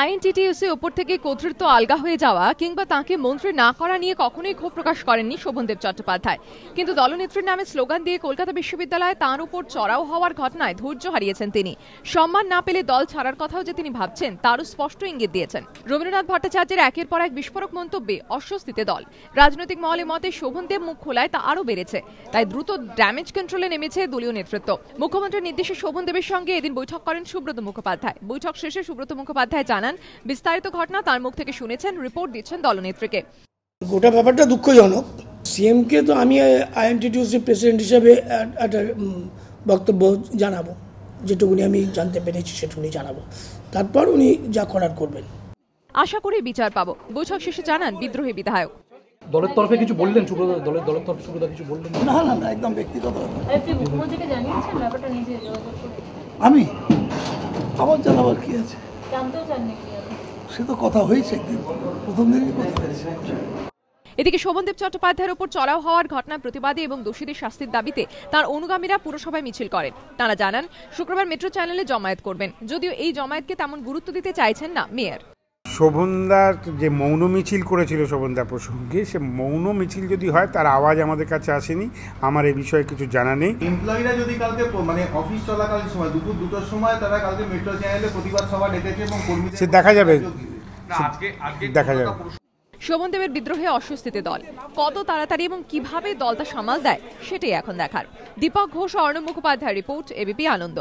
INTTUC উপর থেকে কর্তৃত্ব আলগা হয়ে যাওয়া কিংবা তাঁকে মন্ত্রী না করা নিয়ে কখনোই ক্ষোভ প্রকাশ করেননি শোভনদেব চট্টোপাধ্যায়। কিন্তু দলনেত্রীর নামে স্লোগান দিয়ে কলকাতা বিশ্ববিদ্যালয়ে তাঁর উপর চড়াও হওয়ার ঘটনায় ধৈর্য হারিয়েছেন তিনি। সম্মান না পেলে দল ছাড়ার কথাও যে তিনি ভাবছেন তারও স্পষ্ট ইঙ্গিত দিয়েছেন। রবীন্দ্রনাথ ভট্টাচার্যের একের পর এক বিস্ফোরক মন্তব্যে অস্বস্তিতে দল। রাজনৈতিক মহলে মতে শোভনদেব মুখ খোলায় তা আরও বেড়েছে, তাই দ্রুত ড্যামেজ কন্ট্রোলে নেমেছে দলীয় নেতৃত্ব। মুখ্যমন্ত্রীর নির্দেশে শোভনদেবের সঙ্গে এদিন বৈঠক করেন সুব্রত মুখোপাধ্যায়। বৈঠক শেষে সুব্রত মুখোপাধ্যায় জানান, বিস্তারিত ঘটনা তার মুখ থেকে শুনেছেন, রিপোর্ট দিচ্ছেন দলনেত্রীকে। গোটা ব্যাপারটা দুঃখজনক। সিএমকে তো আমি আইএনটিটিইউসি প্রেসিডেন্ট হিসেবে একটা বক্তব্য জানাবো, যেটুকুনি আমি জানতে পেরেছি সেটুকুনি জানাবো, তারপর উনি যা করার করবেন। আশা করি বিচার পাবো, বৈঠক শেষে জানান বিদ্রোহী বিধায়ক। দলের তরফে কিছু বললেন সুব্রত? দলের তরফে সুব্রত কিছু বললেন? না না না, একদম ব্যক্তিগত। মুখ্যমন্ত্রীকে জানিয়েছেন ব্যাপারটা নিজে যোগাযোগ করে? আমি আবার জানাবার কি আছে, জানতেও চাননি কি? সে তো কথা হয়েছে, একদিন প্রথম দিনই কথা হয়েছে। এদিকে শোভনদেব চট্টোপাধ্যায়ের উপর চড়াও হওয়ার ঘটনার প্রতিবাদে এবং দোষীদের শাস্তির দাবিতে তার অনুগামীরা পুরসভায় মিছিল করেন। তারা জানান শুক্রবার মেট্রো চ্যানেলে জমায়েত করবেন, যদিও এই জমায়েতকে তেমন গুরুত্ব দিতে চাইছেন না মেয়র। শোভনদার যে মৌন মিছিল করেছিল শোভনদা প্রসঙ্গে, সে মৌন মিছিল যদি হয় তার আওয়াজ আমাদের কাছে আসেনি, আমার এই বিষয়ে কিছু জানা নেই। এমপ্লয়িরা যদি কালকে মানে অফিস চলাকালীন সময় দুপুর 2টার সময় তারা কালকে মেট্রো চ্যানেলে প্রতিবাদ সভা ডেকেছে এবং কর্মীদের সে দেখা যাবে, দেখা যাবে। শোভনদেবের বিদ্রোহে অস্বস্তিতে দল, কত তাড়াতাড়ি এবং কিভাবে দল তা সামাল দেয় সেটাই এখন দেখার। দীপক ঘোষ ও অর্ণব মুখোপাধ্যায় রিপোর্ট, এবিপি আনন্দ।